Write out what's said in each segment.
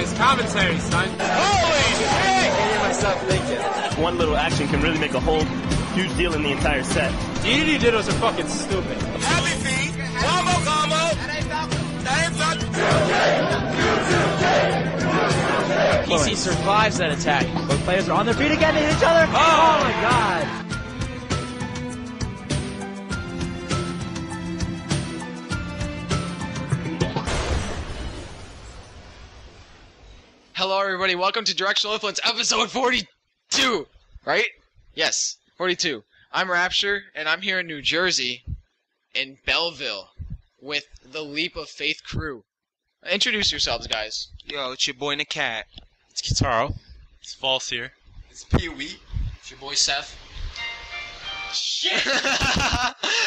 nice commentary, son. Holy shit! I hear myself thinking. One little action can really make a whole huge deal in the entire set. Deity Dittos are fucking stupid. Happy feet, combo combo. Posse survives that attack. Both players are on their feet again to hit each other. Oh my god. Hello everybody, welcome to Directional Influence episode 42, right? Yes, 42. I'm Rapture, and I'm here in New Jersey, in Belleville, with the Leap of Faith crew. Introduce yourselves, guys. Yo, it's your boy Nakat. It's Keitaro. It's False here. It's Pwii. It's your boy Seph. Shit!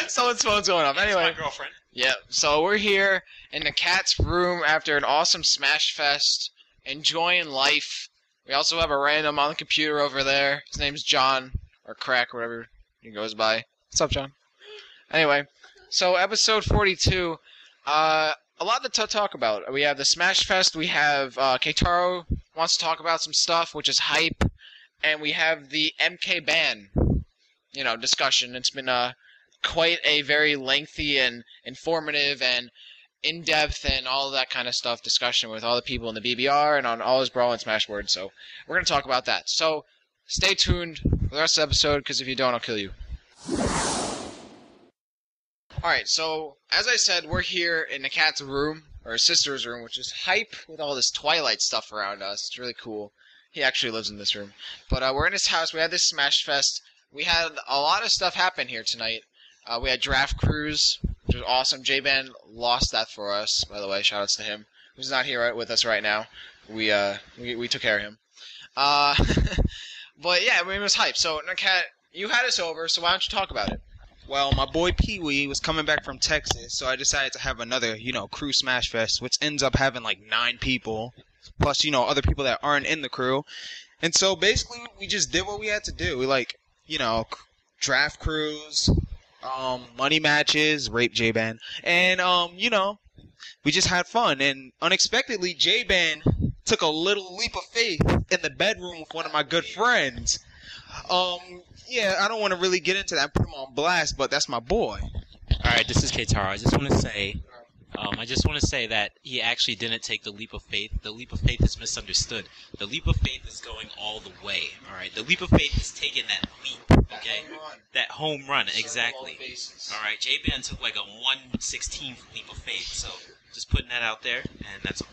Someone's phone's going off. Anyway. That's my girlfriend. Yeah, so we're here in Nakat's room after an awesome smashfest, enjoying life. We also have a random on the computer over there. His name's John, or Crack, whatever he goes by. What's up, John? Anyway, so episode 42, a lot to talk about. We have the smashfest, we have Keitaro wants to talk about some stuff, which is hype, and we have the MK ban, discussion. It's been quite a very lengthy and informative and in-depth and all that kind of stuff discussion with all the people in the BBR and on all his Brawl and Smash boards, so we're going to talk about that. So, stay tuned for the rest of the episode, because if you don't, I'll kill you. Alright, so, as I said, we're here in Nakat's room, or his sister's room, which is hype with all this Twilight stuff around us. It's really cool. He actually lives in this room. But we're in his house. We had this Smash Fest. We had a lot of stuff happen here tonight. We had Draft Cruise, which was awesome. J-Ban lost that for us, by the way. Shoutouts to him, who's not here with us right now. We took care of him. But yeah, it was hype. So, Nakat, you had us over, so why don't you talk about it? Well, my boy Pwii was coming back from Texas, so I decided to have another, crew smash fest, which ends up having like 9 people, plus, other people that aren't in the crew. And so basically, we just did what we had to do. We draft crews, money matches, rape J-Ban, and we just had fun. And unexpectedly, J-Ban took a little leap of faith in the bedroom with one of my good friends. Yeah, I don't want to really get into that and put him on blast, but that's my boy. Alright, this is Keitaro. I just want to say that he actually didn't take the leap of faith. The leap of faith is misunderstood. The leap of faith is going all the way, alright? The leap of faith is taking that leap, okay? That home run, exactly. Alright, J-Ban took like a 1/16th leap of faith, so just putting that out there, and that's all.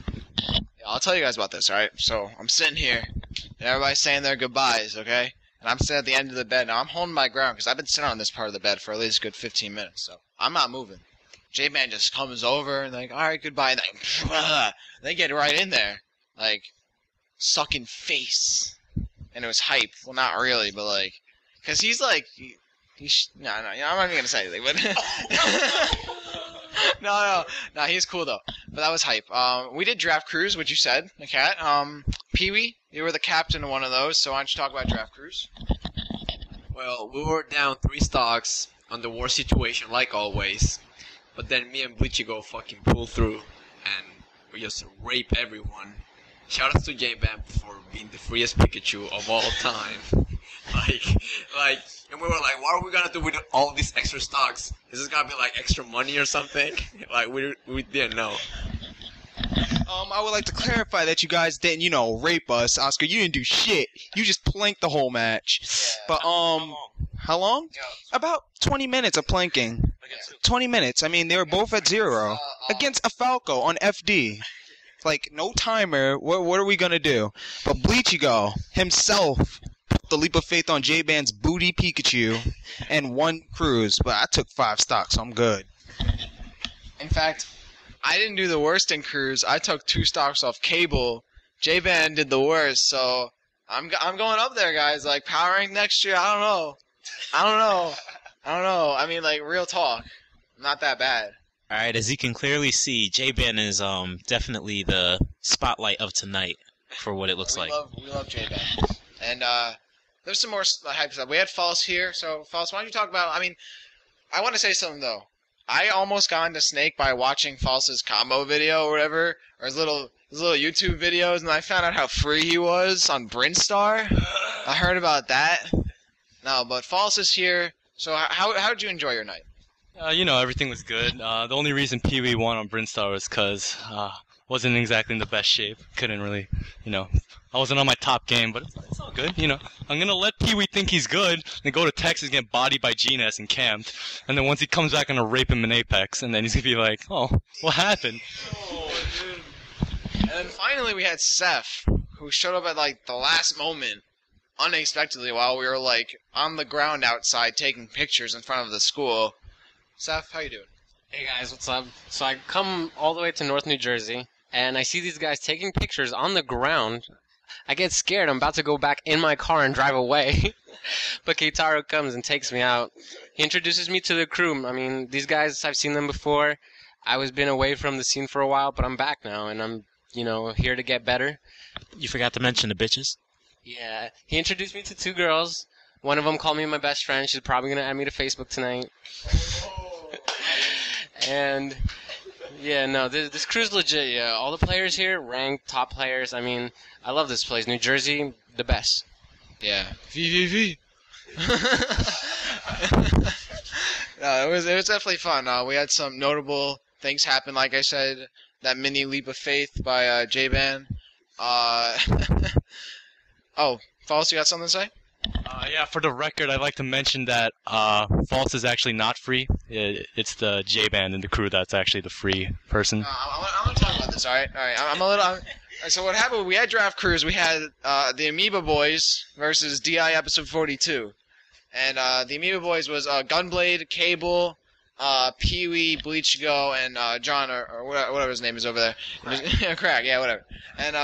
Yeah, I'll tell you guys about this, alright? So, I'm sitting here, and everybody's saying their goodbyes, okay? And I'm sitting at the end of the bed. Now, I'm holding my ground, because I've been sitting on this part of the bed for at least a good 15 minutes, so I'm not moving. J-Man just comes over, and alright, goodbye, and they get right in there, sucking face. And it was hype. Well, not really, but, because he's no, I'm not even gonna say anything, but... No, he's cool, though. But that was hype. We did Draft Cruise, which you said, Nakat. Pwii, you were the captain of one of those, so why don't you talk about Draft Cruise? Well, we were down 3 stocks on the war situation, like always. But then me and Bleachy fucking pull through, and we just rape everyone. Shoutouts to J-Ban for being the freest Pikachu of all time. And we were like, what are we gonna do with all these extra stocks? Is this gonna be extra money or something? We didn't know. I would like to clarify that you guys didn't, rape us. Oscar, you didn't do shit. You just planked the whole match. Yeah. But, how long? Yeah. About 20 minutes of planking. 20 minutes. I mean, they were both at 0. Against a Falco on FD. No timer. What are we gonna do? But Bleachy himself put the leap of faith on J-Ban's booty Pikachu and 1 cruise. But I took 5 stocks, so I'm good. In fact, I didn't do the worst in cruise. I took 2 stocks off cable. J-Ban did the worst, so I'm going up there, guys. Power rank next year, I don't know. I mean, real talk. Not that bad. Alright, as you can clearly see, J-Ban is definitely the spotlight of tonight for what it looks like. We love J-Ban. And there's some more hype stuff. We had False here, so False, why don't you talk about... I want to say something, though. I almost got into Snake by watching False's combo video or whatever, or his little YouTube videos, and I found out how free he was on Brinstar. I heard about that. No, but False is here. So how did you enjoy your night? Everything was good. The only reason Pwii won on Brinstar was because wasn't exactly in the best shape. Couldn't really, I wasn't on my top game, but it's all good. I'm gonna let Pwii think he's good, and go to Texas and get bodied by GNS and camped, and then once he comes back, I'm gonna rape him in Apex, and then he's gonna be like, oh, what happened? Oh, dude. And then finally we had Seph, who showed up at like the last moment, unexpectedly, while we were like on the ground outside taking pictures in front of the school. Seph, how you doing? Hey guys, what's up? So I come all the way to North New Jersey, and I see these guys taking pictures on the ground. I get scared. I'm about to go back in my car and drive away. But Keitaro comes and takes me out. He introduces me to the crew. I mean, these guys, I've seen them before. I was been away from the scene for a while, but I'm back now, and I'm, here to get better. You forgot to mention the bitches. Yeah. He introduced me to 2 girls. One of them called me my best friend. She's probably going to add me to Facebook tonight. And... yeah, no, this crew's legit, yeah. All the players here, ranked, top players. I mean, I love this place. New Jersey, the best. Yeah. VVV. No, it was definitely fun. We had some notable things happen, like I said, that mini leap of faith by J-Ban. Oh, False, you got something to say? Yeah, for the record, I'd like to mention that False is actually not free. It's the J-Band and the crew that's actually the free person. I want to talk about this, alright? So what happened, we had Draft Crews, we had the Amoeba Boys versus DI Episode 42. And the Amoeba Boys was Gunblade, Cable, Pwii, Bleachgo, and John, or whatever his name is over there. Crack, yeah, whatever. And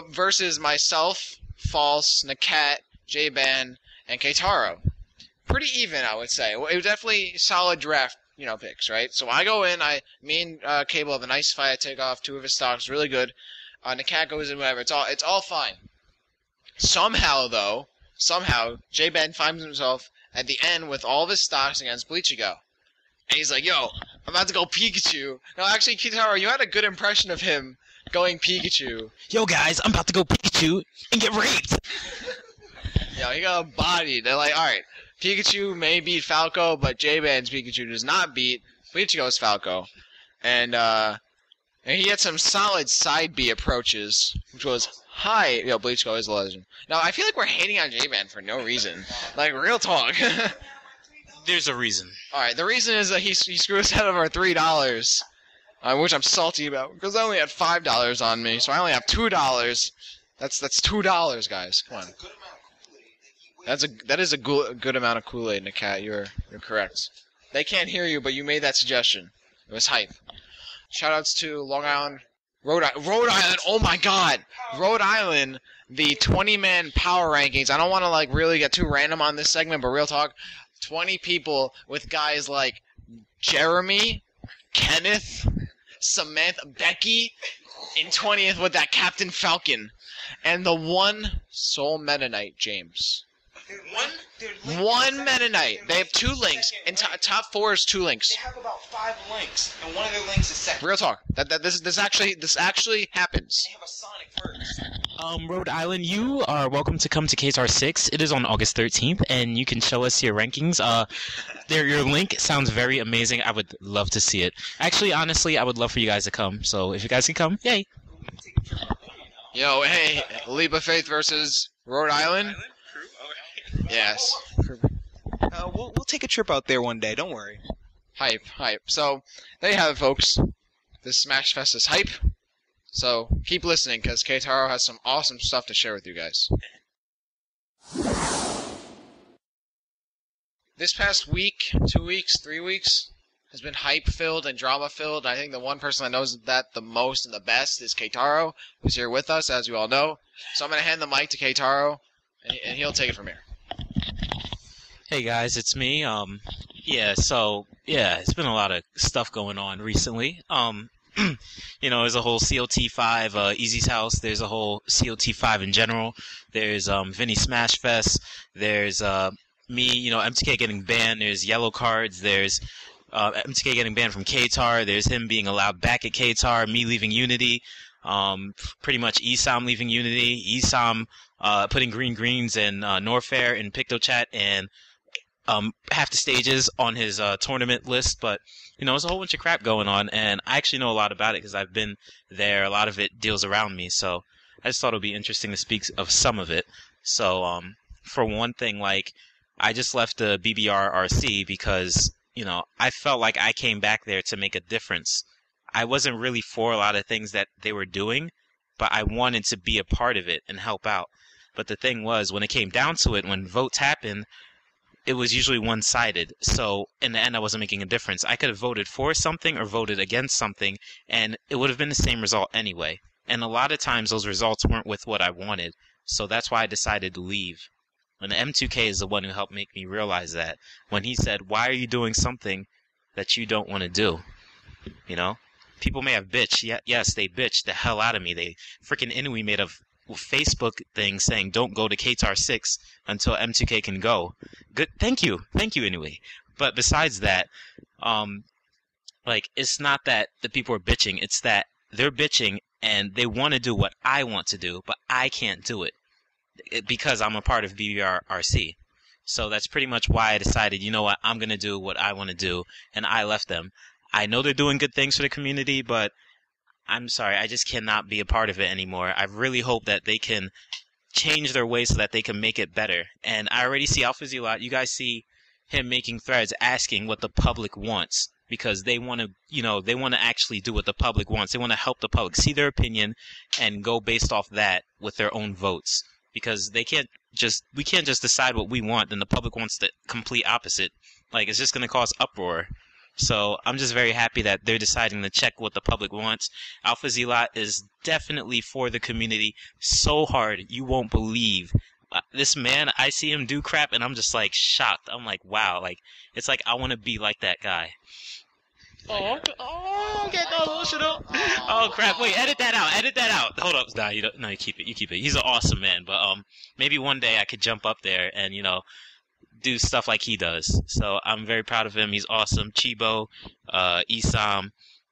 versus myself, False, Nakat, J-Ban, and Keitaro. Pretty even, I would say. It was definitely solid draft, picks, right? So I go in, me and Cable have a nice fight. I take off 2 of his stocks, really good. Nakat goes in, whatever. It's all fine. Somehow, J-Ban finds himself at the end with all of his stocks against Bleachigo. And he's like, yo, I'm about to go Pikachu. No, actually, Keitaro, you had a good impression of him going Pikachu. Yo, guys, I'm about to go Pikachu and get raped. Yo, he got bodied. They're like, alright, Pikachu may beat Falco, but J-Ban's Pikachu does not beat Bleachigo's Falco. And he had some solid side B approaches, which was, hi, yo, Bleachigo is a legend. Now, I feel like we're hating on J-Ban for no reason. Like, real talk. There's a reason. Alright, the reason is that he screwed us out of our $3. Which I'm salty about, because I only had $5 on me, so I only have $2. That's $2, guys. Come on. That is a good amount of Kool-Aid, Nakat. You're correct. They can't hear you, but you made that suggestion. It was hype. Shoutouts to Long Island, Rhode Island. Oh my God, Rhode Island. The 20-man power rankings. I don't want to really get too random on this segment, but real talk. 20 people with guys like Jeremy, Kenneth, Samantha, Becky, in 20th with that Captain Falcon, and the one sole Metaknight, James. One Metaknight. They have 2 links, and top 4 is 2 links. They have about 5 links, and one of their links is second. Real talk. This actually happens. They have a Sonic first. Rhode Island, you are welcome to come to KSR 6. It is on August 13th, and you can show us your rankings. Your link sounds very amazing. I would love to see it. Actually, honestly, I would love for you guys to come. So if you guys can come, yay. Yo, hey, Leap of Faith versus Rhode Island? Yes. We'll take a trip out there one day. Don't worry. Hype. So, there you have it, folks. This Smash Fest is hype. So, keep listening, because Keitaro has some awesome stuff to share with you guys. This past week, 2 weeks, 3 weeks, has been hype-filled and drama-filled. I think the one person that knows that the most and the best is Keitaro, who's here with us, as you all know. So I'm going to hand the mic to Keitaro, and he'll take it from here. Hey guys, it's me. It's been a lot of stuff going on recently. There's a whole COT5, Easy's house. There's a whole COT5 in general. There's Vinny Smashfest. There's me, MTK getting banned. There's yellow cards. There's MTK getting banned from Keitar. There's him being allowed back at Keitar. Me leaving Unity. Pretty much Esam leaving Unity. Esam putting Green Greens and Norfair in PictoChat and half the stages on his tournament list. But there's a whole bunch of crap going on, and I actually know a lot about it because I've been there. A lot of it deals around me, so I just thought it would be interesting to speak of some of it. So for one thing, like, I just left the BBR RC because I felt like I came back there to make a difference. I wasn't really for a lot of things that they were doing, but I wanted to be a part of it and help out. But the thing was, when it came down to it, when votes happened, it was usually one-sided. So in the end, I wasn't making a difference. I could have voted for something or voted against something, and it would have been the same result anyway. And a lot of times, those results weren't with what I wanted. So that's why I decided to leave. And the M2K is the one who helped make me realize that. When he said, why are you doing something that you don't want to do? People may have bitched. Yes, they bitched the hell out of me. They freaking Inui made a Facebook thing saying don't go to Keitar 6 until M2K can go. Good, thank you, Inui. But besides that, it's not that the people are bitching. It's that they're bitching and they want to do what I want to do, but I can't do it because I'm a part of BBRRC. So that's pretty much why I decided, you know what, I'm going to do what I want to do, and I left them. I know they're doing good things for the community, but I'm sorry, I just cannot be a part of it anymore. I really hope that they can change their ways so that they can make it better. And I already see AlphaZ a lot. You guys see him making threads asking what the public wants because they want to, they want to actually do what the public wants. They want to help the public see their opinion and go based off that with their own votes. Because we can't just decide what we want, then the public wants the complete opposite. It's just going to cause uproar. So I'm just very happy that they're deciding to check what the public wants. AlphaZ is definitely for the community so hard you won't believe. This man, I see him do crap and I'm just shocked. I'm like, wow, it's like I want to be like that guy. Oh, get that little shit up. Oh crap! Wait, edit that out. Hold up, nah, you keep it. He's an awesome man, but maybe one day I could jump up there and do stuff like he does. So I'm very proud of him. He's awesome. Chibo, Isam,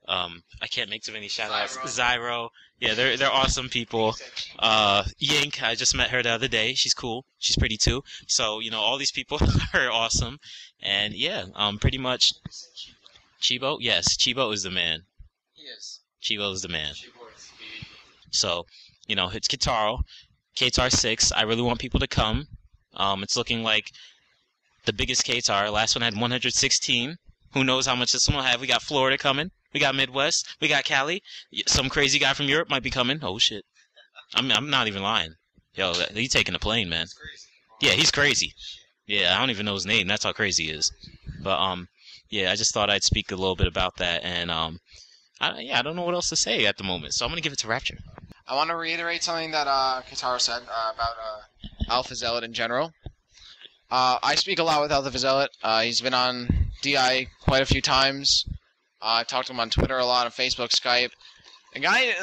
I can't make too many shout outs. Zyro. Yeah, they're awesome people. Yink, I just met her the other day. She's cool. She's pretty too. So all these people are awesome, and yeah, pretty much. Chibo? Yes, Chibo is the man. He is. Chibo is the man. So, it's Keitaro, Keitar 6. I really want people to come. It's looking like the biggest Keitar. Last one had 116. Who knows how much this one will have. We got Florida coming. We got Midwest. We got Cali. Some crazy guy from Europe might be coming. Oh, shit. I'm not even lying. Yo, he's taking a plane, man. Yeah, he's crazy. Yeah, I don't even know his name. That's how crazy he is. But, yeah, I just thought I'd speak a little bit about that, and I don't know what else to say at the moment, so I'm gonna give it to Rapture. I want to reiterate something that Keitaro said about Alpha Zealot in general. I speak a lot with Alpha Zealot. He's been on DI quite a few times. I've talked to him on Twitter a lot, on Facebook, Skype. The guy,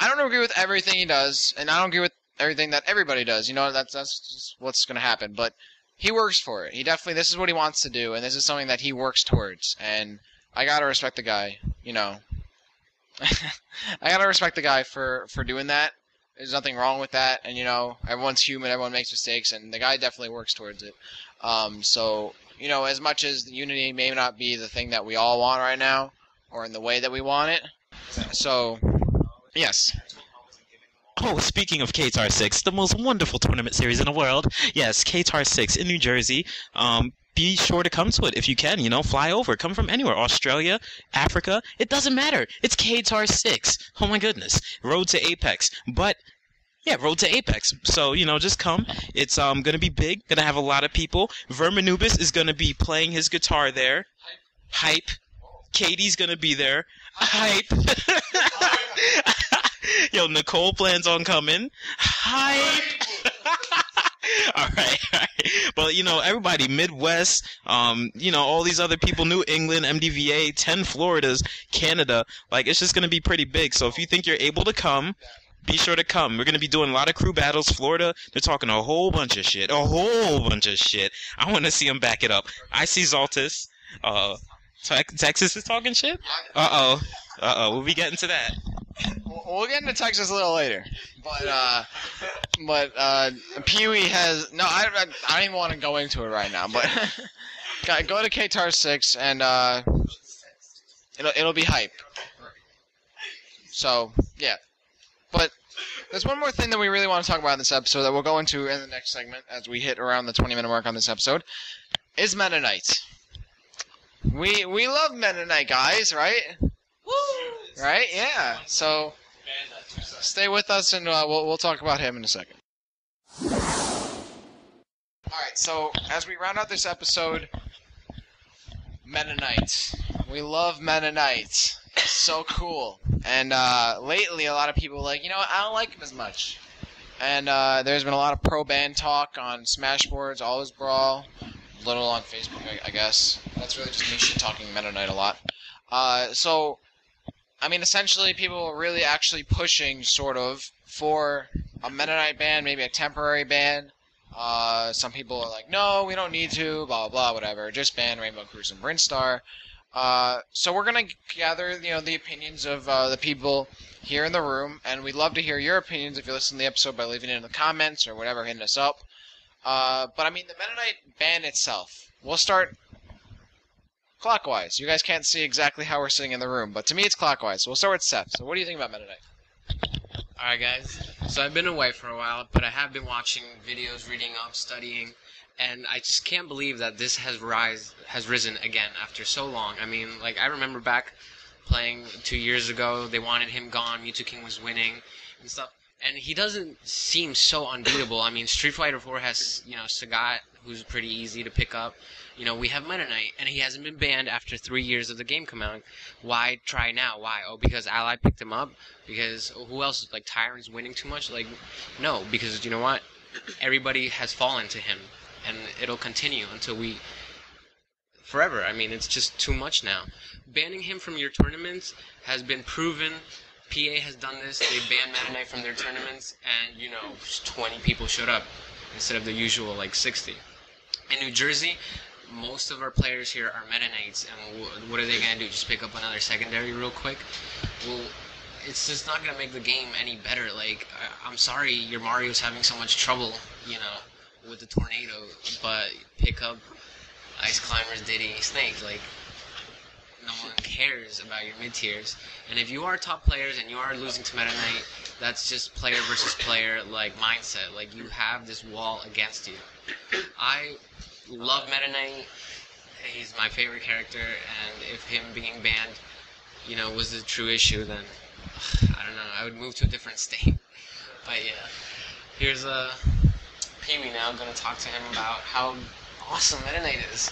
I don't agree with everything he does, and I don't agree with everything that everybody does. That's just what's gonna happen, but he works for it. This is what he wants to do, and this is something that he works towards. And I gotta respect the guy, I gotta respect the guy for doing that. There's nothing wrong with that, and everyone's human, everyone makes mistakes, and the guy definitely works towards it. So, as much as Unity may not be the thing that we all want right now, or in the way that we want it, so, yes. Oh, speaking of Keitar 6, the most wonderful tournament series in the world. Yes, Keitar 6 in New Jersey. Be sure to come to it if you can, fly over. Come from anywhere. Australia, Africa, it doesn't matter. It's Keitar 6. Oh my goodness. Road to Apex. But, yeah, Road to Apex. So, just come. It's going to be big. Going to have a lot of people. Verminubis is going to be playing his guitar there. Hype. Katie's going to be there. Hype. Yo, Nicole plans on coming. Hype! Alright. But, everybody, Midwest, all these other people, New England, MDVA, 10 Floridas, Canada, it's just going to be pretty big. So if you think you're able to come, be sure to come. We're going to be doing a lot of crew battles. Florida, they're talking a whole bunch of shit. I want to see them back it up. I see Zaltis. Texas is talking shit? We'll be getting to that. We'll get into Texas a little later, but Pwii has no. I don't even want to go into it right now, but go to Keitaro 6 and it'll be hype. So yeah, but there's one more thing that we really want to talk about in this episode that we'll go into in the next segment as we hit around the 20-minute mark on this episode. Is Metaknight. We love Metaknight, guys, right? Woo! Right? Yeah. So stay with us, and we'll talk about him in a second. All right. So as we round out this episode, Metaknight. We love Metaknight. So cool. And lately, a lot of people are like, I don't like him as much. And there's been a lot of pro-ban talk on Smashboards, Always Brawl, a little on Facebook, I guess. That's really just me shit-talking Metaknight a lot. So, I mean, essentially, people are really actually pushing, sort of, for a Metaknight ban, maybe a temporary ban. Some people are like, no, we don't need to, blah, blah, blah, whatever. Just ban Rainbow Cruise and Brinstar. So we're going to gather, the opinions of the people here in the room, and we'd love to hear your opinions if you listen to the episode by leaving it in the comments or whatever, hitting us up. But I mean, the Metaknight ban itself, we'll start clockwise. You guys can't see exactly how we're sitting in the room, but to me it's clockwise. So we'll start with Seph. So what do you think about Metaknight? Alright guys, so I've been away for a while, but I have been watching videos, reading up, studying, and I just can't believe that this has risen again after so long. I mean, like, I remember back playing 2 years ago, they wanted him gone, Mewtwo King was winning, and stuff. And he doesn't seem so unbeatable. I mean, Street Fighter 4 has, Sagat, who's pretty easy to pick up. We have Metaknight, and he hasn't been banned after 3 years of the game coming out. Why try now? Why? Oh, because Ally picked him up? Because who else? Like, Tyrant's winning too much? Like, no, because you know what? Everybody has fallen to him, and it'll continue until forever. I mean, it's just too much now. Banning him from your tournaments has been proven. PA has done this. They banned Metaknight from their tournaments, and 20 people showed up instead of the usual 60. In New Jersey, most of our players here are Metaknights, and what are they gonna do? Just pick up another secondary real quick? Well, it's just not gonna make the game any better. Like, I'm sorry, your Mario's having so much trouble, with the tornado, but pick up Ice Climbers, Diddy, Snake. Like, no one cares about your mid-tiers. And if you are top players and you are losing to Metaknight, that's just player versus player, mindset. Like, you have this wall against you. I love Metaknight. He's my favorite character, and if him being banned, was the true issue, then, I don't know, I would move to a different state. But yeah, here's Pwii now. I'm going to talk to him about how awesome Metaknight is.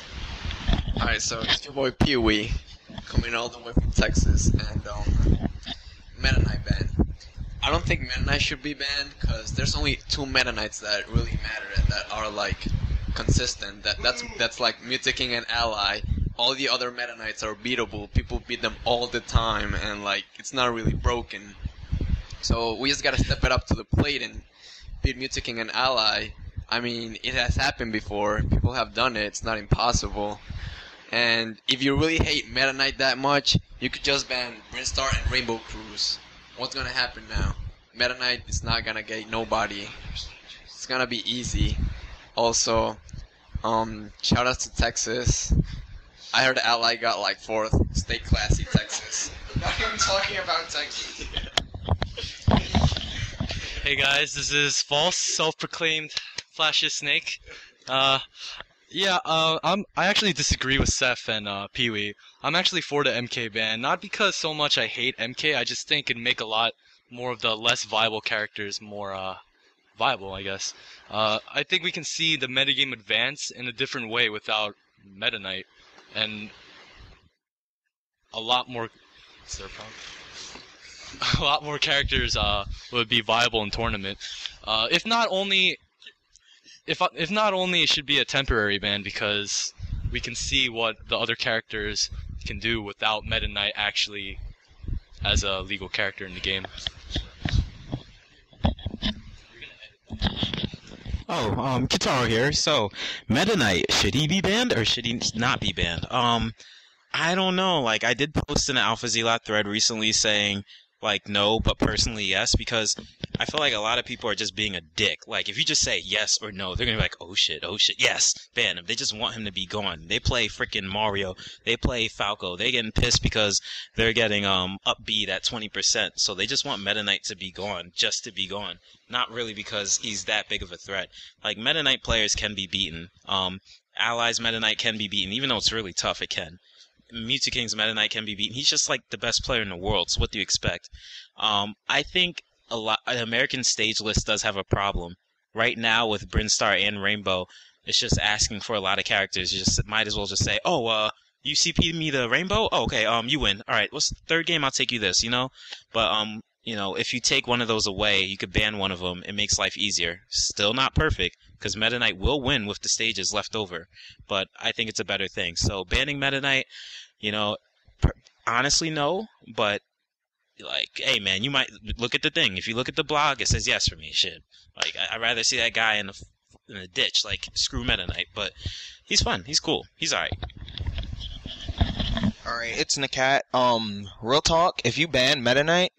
Alright, so it's your boy Pwii, coming all the way from Texas, and Metaknight ban. I don't think Metaknight should be banned, because there's only 2 Metaknights that really matter and that are consistent. That's like Mewtwo King and Ally. All the other Metaknights are beatable. People beat them all the time, and it's not really broken. So we just gotta step it up to the plate and beat Mewtwo King and Ally. I mean, it has happened before. People have done it. It's not impossible. And if you really hate Metaknight that much, you could just ban Brinstar and Rainbow Cruise. What's gonna happen now? Metaknight is not gonna get nobody. It's gonna be easy. Also, shout out to Texas. I heard Ally got 4th. Stay classy, Texas. Now I'm talking about Texas. Hey guys, this is False, self-proclaimed Flashiest Snake. I actually disagree with Seph and Pwii. I'm actually for the MK ban, not because so much I hate MK. I just think it'd make a lot more of the less viable characters more viable, I guess. I think we can see the metagame advance in a different way without Metaknight, and a lot more. Is there a problem? A lot more characters would be viable in tournament. If not only it should be a temporary ban, because we can see what the other characters can do without Metaknight actually as a legal character in the game. Keitaro here. So, Metaknight, should he be banned or should he not be banned? I don't know. Like, I did post in an Alpha Zelot thread recently saying, like, no, but personally yes, because I feel like a lot of people are just being a dick. Like, if you just say yes or no, they're gonna be like, oh shit, yes, ban him. They just want him to be gone. They play freaking Mario. They play Falco. They getting pissed because they're getting up beat at 20%. So they just want Meta Knight to be gone, just to be gone. Not really because he's that big of a threat. Like, Meta Knight players can be beaten. Allies Meta Knight can be beaten, even though it's really tough, it can. Mewtwo King's Meta Knight can be beaten. He's just like the best player in the world, so what do you expect? I think an American stage list does have a problem. Right now with Brinstar and Rainbow, it's just asking for a lot of characters. You just might as well just say, oh, you CP me the Rainbow? Oh, okay, you win. Alright, what's the third game? I'll take you this, you know? But, you know, if you take one of those away, you could ban one of them. It makes life easier. Still not perfect, because Meta Knight will win with the stages left over. But I think it's a better thing. So banning Meta Knight, you know, honestly, no. But, like, hey, man, you might look at the thing. If you look at the blog, it says yes for me. Shit. Like, I'd rather see that guy in the ditch. Like, screw Meta Knight. But he's fun. He's cool. He's alright. Alright, it's Nakat. Real talk, if you ban Meta Knight,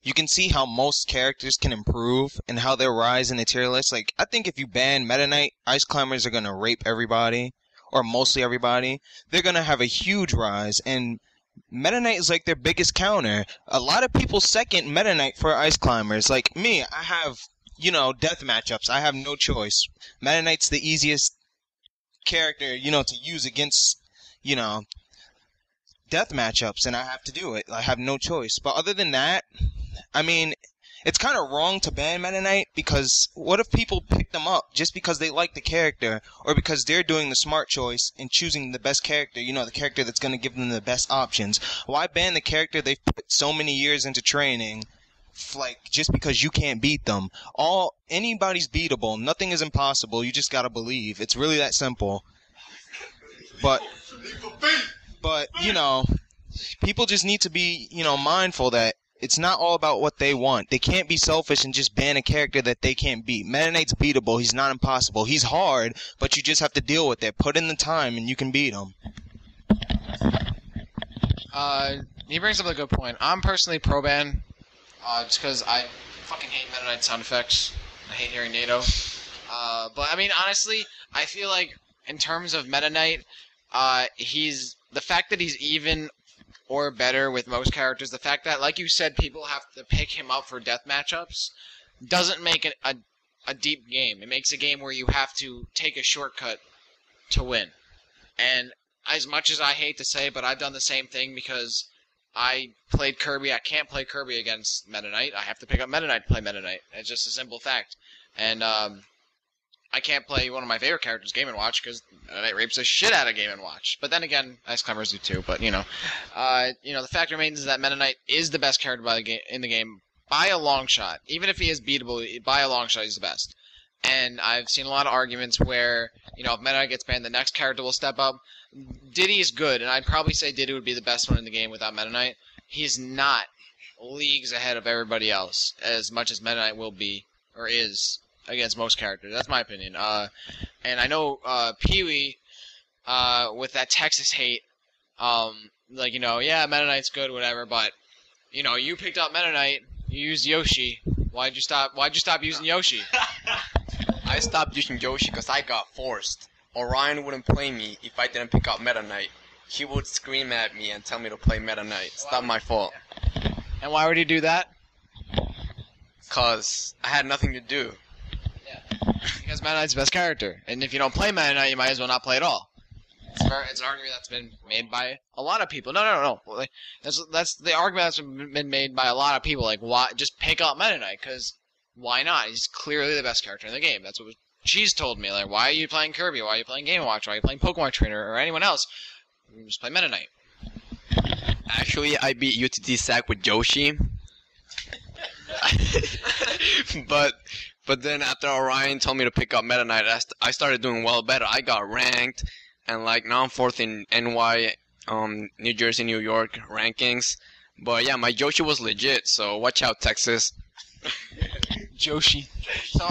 you can see how most characters can improve and how they rise in the tier list. Like, I think if you ban Meta Knight, Ice Climbers are gonna rape everybody, or mostly everybody. They're gonna have a huge rise, and Meta Knight is like their biggest counter. A lot of people second Meta Knight for Ice Climbers. Like me, I have, you know, death matchups. I have no choice. Meta Knight's the easiest character, you know, to use against, you know, death matchups, and I have to do it. I have no choice. But other than that, I mean, it's kind of wrong to ban Meta Knight, because what if people pick them up just because they like the character, or because they're doing the smart choice and choosing the best character, you know, the character that's going to give them the best options? Why ban the character they've put so many years into training, like, just because you can't beat them? Anybody's beatable. Nothing is impossible. You just got to believe. It's really that simple. But, you know, people just need to be, you know, mindful that it's not all about what they want. They can't be selfish and just ban a character that they can't beat. Meta Knight's beatable. He's not impossible. He's hard, but you just have to deal with it. Put in the time, and you can beat him. He brings up a good point. I'm personally pro-ban, just because I fucking hate Meta Knight sound effects. I hate hearing NATO. But, I mean, honestly, I feel like, in terms of Meta Knight, the fact that he's even or better with most characters, the fact that, like you said, people have to pick him up for death matchups, doesn't make it a deep game. It makes a game where you have to take a shortcut to win. And as much as I hate to say, but I've done the same thing, because I played Kirby. I can't play Kirby against Meta Knight. I have to pick up Meta Knight to play Meta Knight. It's just a simple fact. And I can't play one of my favorite characters, Game & Watch, because Meta Knight rapes the shit out of Game & Watch. But then again, Ice Climbers do too. But, you know, the fact remains is that Meta Knight is the best character in the game by a long shot. Even if he is beatable, by a long shot, he's the best. And I've seen a lot of arguments where, you know, if Meta Knight gets banned, the next character will step up. Diddy is good, and I'd probably say Diddy would be the best one in the game without Meta Knight. He's not leagues ahead of everybody else, as much as Meta Knight will be, or is, against most characters. That's my opinion. And I know Pwii, with that Texas hate, like, you know, yeah, Meta Knight's good, whatever, but, you know, you picked up Meta Knight, you used Yoshi. Why'd you stop using Yoshi? I stopped using Yoshi because I got forced. Orion wouldn't play me if I didn't pick up Meta Knight. He would scream at me and tell me to play Meta Knight. It's not my fault. And why would he do that? Because I had nothing to do. Yeah. Because Meta Knight's the best character. And if you don't play Meta Knight, you might as well not play at all. It's an argument that's been made by a lot of people. No. That's the argument that's been made by a lot of people. Like, why just pick up Meta Knight? Because why not? He's clearly the best character in the game. That's what Cheese told me. Like, why are you playing Kirby? Why are you playing Game & Watch? Why are you playing Pokemon Trainer or anyone else? Just play Meta Knight. Actually, I beat UTT Sack with Yoshi. But then after Orion told me to pick up Meta Knight, I started doing well better. I got ranked, and like now I'm 4th in NY, New Jersey, New York rankings. But yeah, my Yoshi was legit, so watch out, Texas. Joshi. So I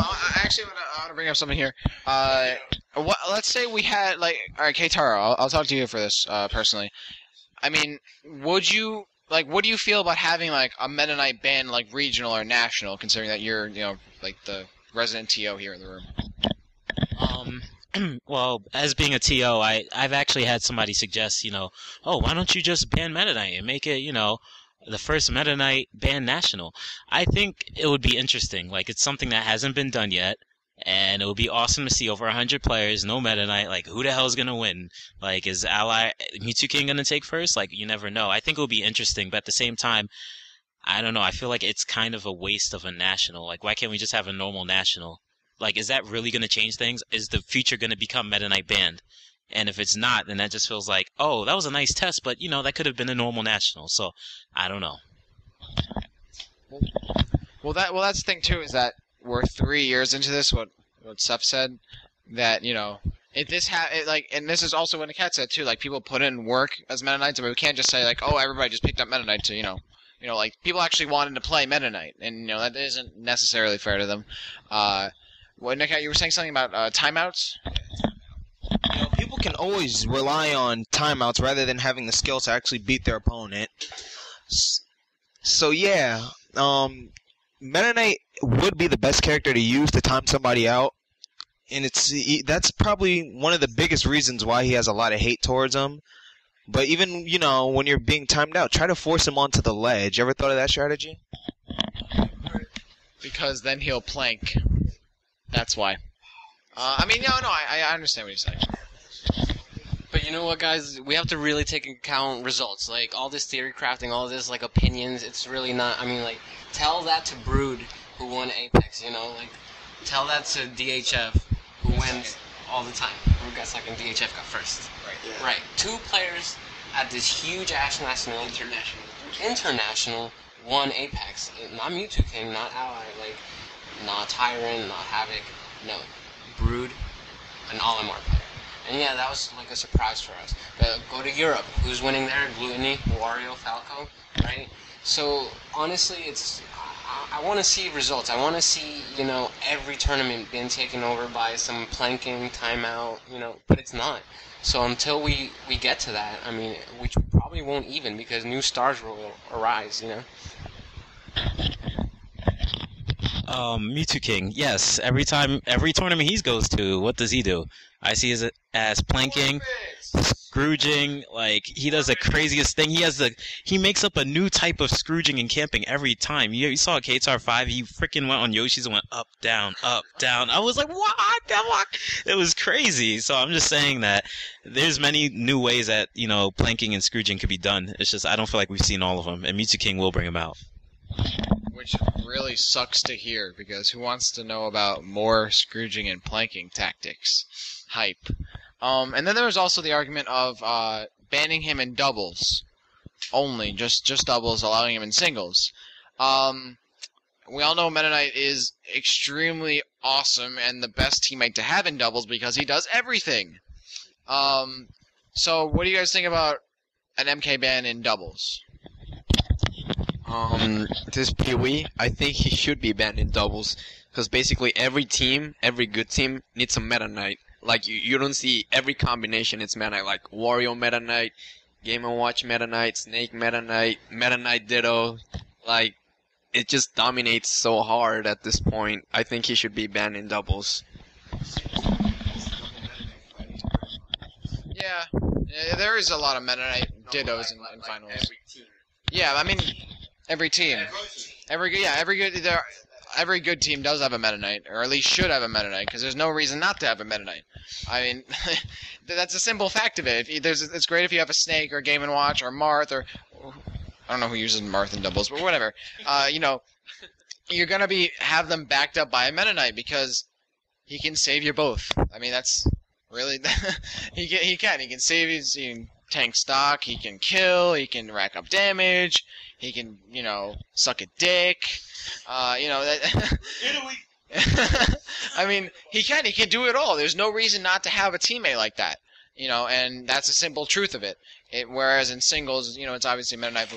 want to bring up something here. Let's say we had, like, all right, Keitaro, I'll talk to you for this personally. I mean, would you like? What do you feel about having like a Meta Knight band like regional or national, considering that you're like the resident TO here in the room? Well, as being a TO, I've actually had somebody suggest, oh, why don't you just ban Meta Knight and make it, the first Meta Knight ban national? I think it would be interesting. Like, it's something that hasn't been done yet, and it would be awesome to see over 100 players, no Meta Knight. Like, who the hell is gonna win? Like, is Ally Mewtwo King gonna take first? Like, you never know. I think it would be interesting, but at the same time, I don't know. I feel like it's kind of a waste of a national. Like, why can't we just have a normal national? Like, is that really going to change things? Is the future going to become Meta Knight banned? And if it's not, then that just feels like, oh, that was a nice test, but, that could have been a normal national. So, I don't know. Well, that's the thing, too, is that we're 3 years into this, what Seph said, that, if this and this is also what Nakat said, too, like, people put in work as Meta Knights, but we can't just say, like, oh, everybody just picked up Meta Knight to, like, people actually wanted to play Meta Knight, and, that isn't necessarily fair to them. Well, Nakat, you were saying something about timeouts? People can always rely on timeouts rather than having the skill to actually beat their opponent. So yeah, Meta Knight would be the best character to use to time somebody out, and that's probably one of the biggest reasons why he has a lot of hate towards him. But even, when you're being timed out, try to force him onto the ledge. You ever thought of that strategy? Because then he'll plank. That's why. I understand what you're saying. But you know what, guys? We have to really take into account results. Like, all this theory crafting, all this, like, opinions, it's really not... I mean, like, tell that to Brood, who won Apex, Like, tell that to DHF, who wins all the time. Brood got second, DHF got first. Right. Yeah. Right. 2 players at this huge-ass national... International won Apex. Not Mewtwo King, not Ally, like... Not Tyrant, not Havoc, no. Brood, an all-MR player. And yeah, that was like a surprise for us. But go to Europe. Who's winning there? Gluttony, Wario, Falco, right? So, honestly, I want to see results. I want to see, every tournament being taken over by some planking, timeout, but it's not. So until we get to that, I mean, which we probably won't even, because new stars will arise, Mewtwo King, yes. Every tournament he goes to, what does he do? I see his as planking, Scrooging, like, he does the craziest thing. He makes up a new type of Scrooging and camping every time. You saw Keitaro 5, he freaking went on Yoshi's and went up, down, up, down. I was like, what? It was crazy. So I'm just saying that there's many new ways that, planking and Scrooging could be done. It's just, I don't feel like we've seen all of them, and Mewtwo King will bring them out. Which really sucks to hear, because who wants to know about more Scrooging and planking tactics? Hype. And then there was also the argument of banning him in doubles only, just doubles, allowing him in singles. We all know Meta Knight is extremely awesome and the best teammate to have in doubles because he does everything. So what do you guys think about an MK ban in doubles? This Pwii, I think he should be banned in doubles, because basically every good team needs a Meta Knight. Like, you don't see every combination it's Meta Knight, like Wario Meta Knight, Game & Watch Meta Knight, Snake Meta Knight Ditto. Like, it just dominates so hard at this point. I think he should be banned in doubles. Yeah, there is a lot of Meta Knight Dittos in finals. Yeah, I mean, every team. Every good team does have a Meta Knight, or at least should have a Meta Knight, because there's no reason not to have a Meta Knight. I mean, that's a simple fact of it. It's great if you have a Snake, or Game & Watch, or Marth, or... I don't know who uses Marth in doubles, but whatever. You're going to have them backed up by a Meta Knight, because he can save you both. I mean, that's really... he can save you, he can tank stock, he can kill, he can rack up damage, he can, suck a dick. That I mean, he can do it all. There's no reason not to have a teammate like that, and that's the simple truth of it. Whereas in singles, it's obviously Meta Knight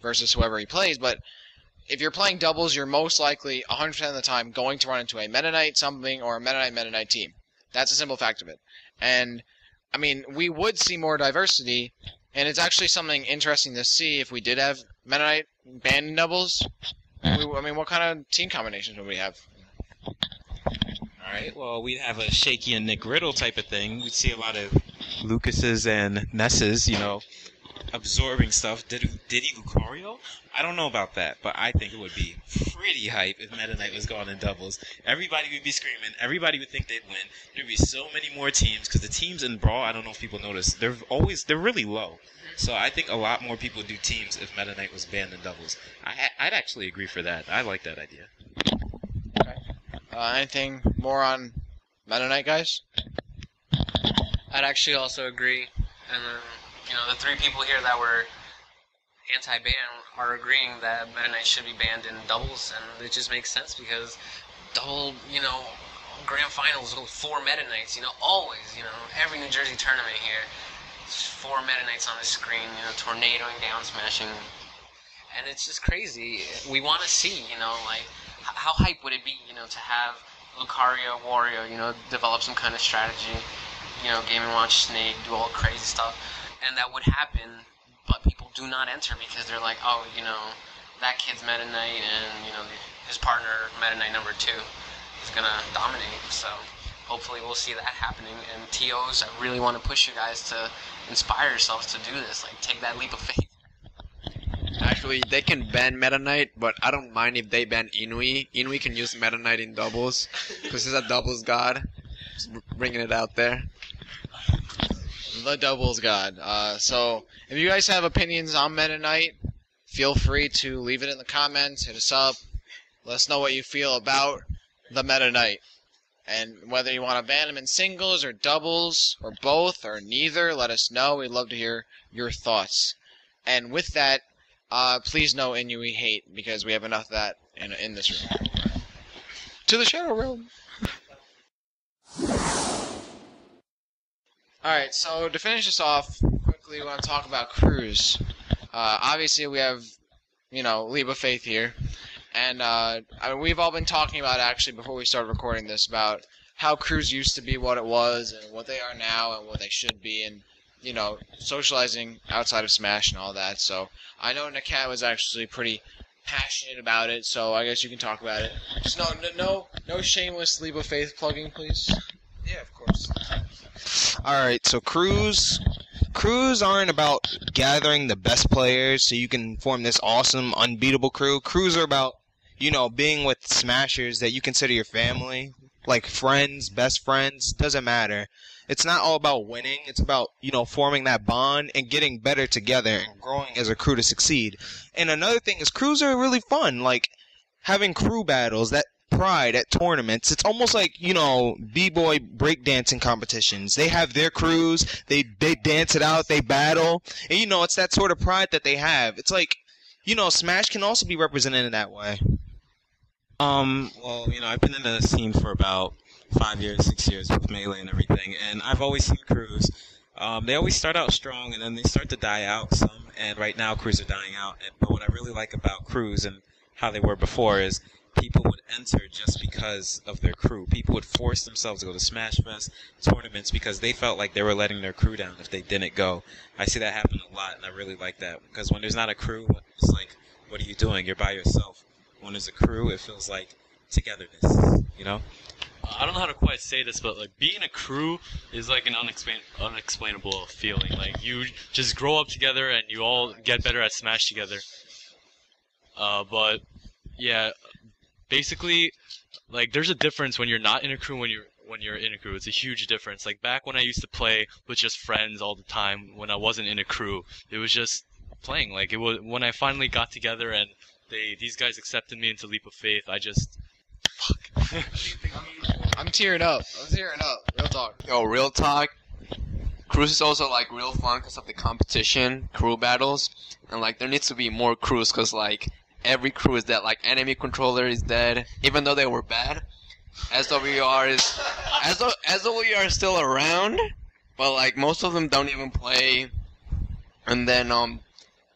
versus whoever he plays, but if you're playing doubles, you're most likely 100% of the time going to run into a Meta Knight something or a Meta Knight team. That's a simple fact of it. And I mean, we would see more diversity And it's actually something interesting to see if we did have Metaknight banned in doubles. I mean, what kind of team combinations would we have? Alright, well, we'd have a Shaky and Nick Riddle type of thing. We'd see a lot of Lucases and Nesses, you know, absorbing stuff. Diddy Lucario? I don't know about that, but I think it would be pretty hype if Meta Knight was gone in doubles. Everybody would be screaming. Everybody would think they'd win. There'd be so many more teams, because the teams in Brawl, I don't know if people notice, they're really low. So I think a lot more people do teams if Meta Knight was banned in doubles. I'd actually agree for that. I like that idea. Okay. Anything more on Meta Knight, guys? I'd actually also agree. And you know, the three people here that were anti-ban are agreeing that Meta Knight should be banned in doubles, and it just makes sense because double, you know, grand finals with 4 Meta Knights, you know, always, you know, every New Jersey tournament here, 4 Meta Knights on the screen, you know, tornadoing, down smashing, and it's just crazy. We want to see, you know, like, how hype would it be, you know, to have Lucario, Wario, you know, develop some kind of strategy, you know, Game & Watch, Snake, do all crazy stuff, and that would happen, but people do not enter because they're like, oh, you know, that kid's Meta Knight, and, you know, his partner, Meta Knight number 2, is going to dominate, so hopefully we'll see that happening, and TOs, I really want to push you guys to inspire yourselves to do this, like, take that leap of faith. Actually, they can ban Meta Knight, but I don't mind if they ban Inui. Inui can use Meta Knight in doubles, because he's a doubles god. Just bringing it out there. The doubles god. So, if you guys have opinions on Meta Knight, feel free to leave it in the comments, hit us up, let us know what you feel about the Meta Knight. And whether you want to ban him in singles or doubles or both or neither, let us know. We'd love to hear your thoughts. And with that, please no Inui hate, because we have enough of that in this room. To the Shadow Realm! Alright, so to finish this off, quickly we want to talk about crews. Obviously we have, you know, Leap of Faith here. And I mean, we've all been talking about, actually, before we started recording this, about how crews used to be what it was, and what they are now, and what they should be, and, you know, socializing outside of Smash and all that. So I know Nakat was actually pretty passionate about it, so I guess you can talk about it. Just no shameless Leap of Faith plugging, please. Yeah, of course. Alright, so crews aren't about gathering the best players so you can form this awesome, unbeatable crew. Crews are about, you know, being with smashers that you consider your family, like friends, best friends, doesn't matter. It's not all about winning, it's about, you know, forming that bond and getting better together and growing as a crew to succeed. And another thing is, crews are really fun, like having crew battles, that pride at tournaments. It's almost like, you know, b-boy breakdancing competitions. They have their crews, they dance it out, they battle, and, you know, it's that sort of pride that they have. It's like, you know, Smash can also be represented in that way. Well, you know, I've been in the scene for about 5 years, 6 years with Melee and everything, and I've always seen crews. They always start out strong, and then they start to die out some, and right now crews are dying out. But what I really like about crews and how they were before is people would enter just because of their crew. People would force themselves to go to smashfest tournaments because they felt like they were letting their crew down if they didn't go. I see that happen a lot, and I really like that, because when there's not a crew, it's like, what are you doing? You're by yourself. When there's a crew, it feels like togetherness, you know? I don't know how to quite say this, but like being a crew is like an unexplainable feeling. Like you just grow up together and you all get better at Smash together. But yeah, basically, like there's a difference when you're not in a crew when you're in a crew. It's a huge difference. Like back when I used to play with just friends all the time, when I wasn't in a crew, it was just playing. Like it was when I finally got together and these guys accepted me into Leap of Faith. I just fuck. I'm tearing up. Real talk. Yo, real talk. Crews is also, like, real fun because of the competition, crew battles. And, like, there needs to be more crews because, like, every crew is dead. Like, enemy controller is dead, even though they were bad. SWR is still around, but, like, most of them don't even play. And then,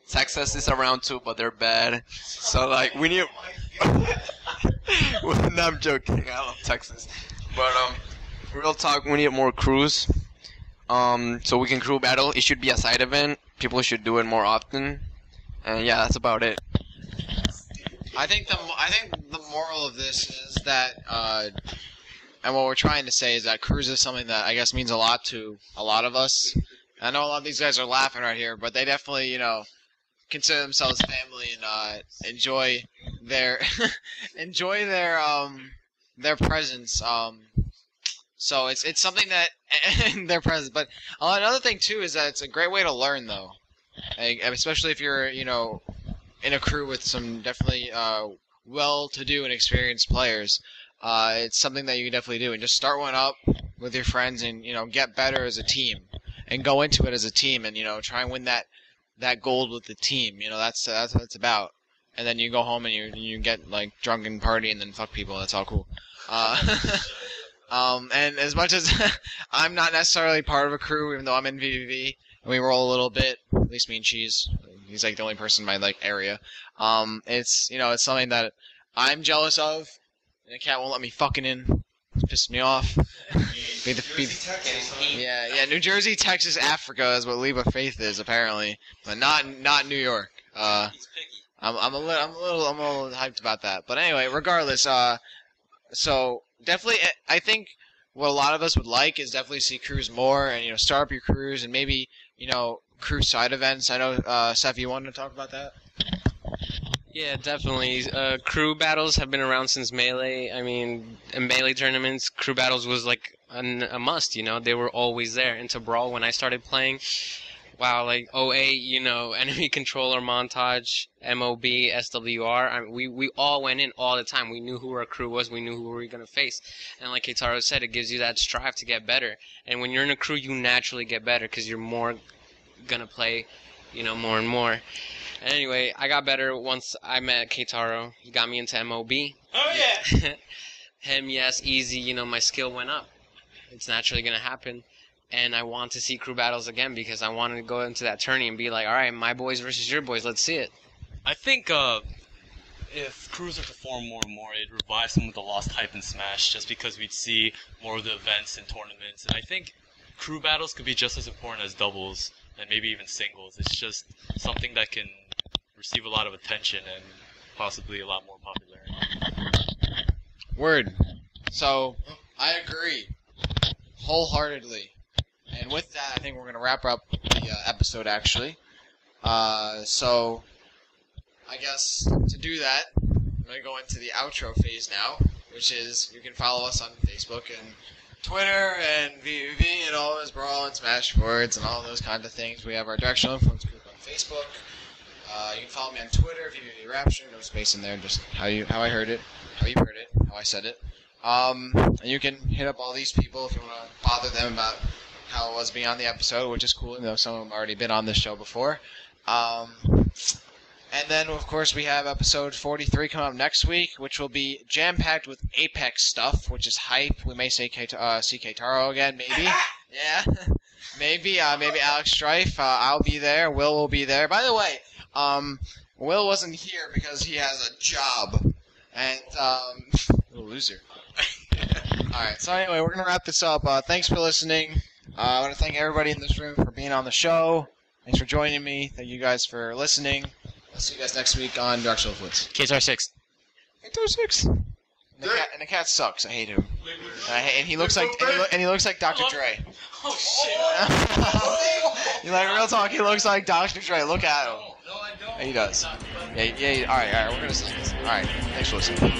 Texas is around too, but they're bad. So, like, we need... No, I'm joking. I love Texas. But, real talk, we need more crews. So we can crew battle. It should be a side event. people should do it more often. And yeah, that's about it. I think the moral of this is that, and what we're trying to say is that crews is something that I guess means a lot to a lot of us. I know a lot of these guys are laughing right here, but they definitely, you know, consider themselves family and enjoy their their presence. So it's something that their presence. But another thing too is that it's a great way to learn, though, especially if you're, you know, in a crew with some definitely well-to-do and experienced players. It's something that you can definitely do, and just start one up with your friends, and, you know, get better as a team, and go into it as a team, and, you know, try and win that gold with the team. You know, that's what it's about. And then you go home and you get like drunk and party and then fuck people. That's all cool. And as much as I'm not necessarily part of a crew, even though I'm in VVV and we roll a little bit, at least me and Cheese. He's like the only person in my like area. It's, you know, it's something that I'm jealous of. And the cat won't let me fucking in. It's pissed me off. Yeah, New Jersey, Texas, Africa is what Leap of Faith is apparently, but not New York. I'm a little hyped about that. But anyway, regardless, so definitely, I think what a lot of us would like is definitely see crews more, and, you know, start up your crews, and maybe, you know, crew side events. I know, Seph, you wanted to talk about that? Yeah, definitely. Crew battles have been around since Melee. I mean, in Melee tournaments, crew battles was like a must, you know. They were always there. Into Brawl, when I started playing, wow, like 08, you know, enemy controller montage, MOB, SWR. I mean, we all went in all the time. We knew who our crew was. We knew who we were going to face. And like Keitaro said, it gives you that strive to get better. And when you're in a crew, you naturally get better because you're more going to play, you know, more and more. Anyway, I got better once I met Keitaro. He got me into MOB. Oh, yeah! Him, yes, easy. You know, my skill went up. It's naturally going to happen. And I want to see crew battles again because I wanted to go into that tourney and be like, all right, my boys versus your boys. Let's see it. I think if crews are to form more and more, it'd revive some of the lost hype in Smash just because we'd see more of the events and tournaments. And I think crew battles could be just as important as doubles and maybe even singles. It's just something that can receive a lot of attention and possibly a lot more popularity. Word. So, I agree wholeheartedly. And with that, I think we're going to wrap up the episode, actually. So, I guess to do that, I'm going to go into the outro phase now, which is you can follow us on Facebook and Twitter and VVV and all those Brawl and Smashboards and all those kind of things. We have our Directional Influence group on Facebook. You can follow me on Twitter, VVV Rapture, no space in there, just how you heard it, how you heard it, how I said it. And you can hit up all these people if you want to bother them about how it was being on the episode, which is cool, even though some of them already been on this show before. And then, of course, we have episode 43 coming up next week, which will be jam-packed with Apex stuff, which is hype. We may see Keitaro again, maybe. Yeah. Maybe Alex Strife. I'll be there. Will be there. By the way, Will wasn't here because he has a job. And, little loser. Alright, so anyway, we're going to wrap this up. Thanks for listening. I want to thank everybody in this room for being on the show. Thanks for joining me. Thank you guys for listening. I'll see you guys next week on Directional Influence. Keitaro 6. Keitaro 6. And the cat sucks. I hate him. And he looks like Dr. Dre. Oh shit! You like real talk? He looks like Dr. Dre. Look at him. No, I don't. Yeah, he does. Yeah. All right. We're gonna. All right. Thanks for listening.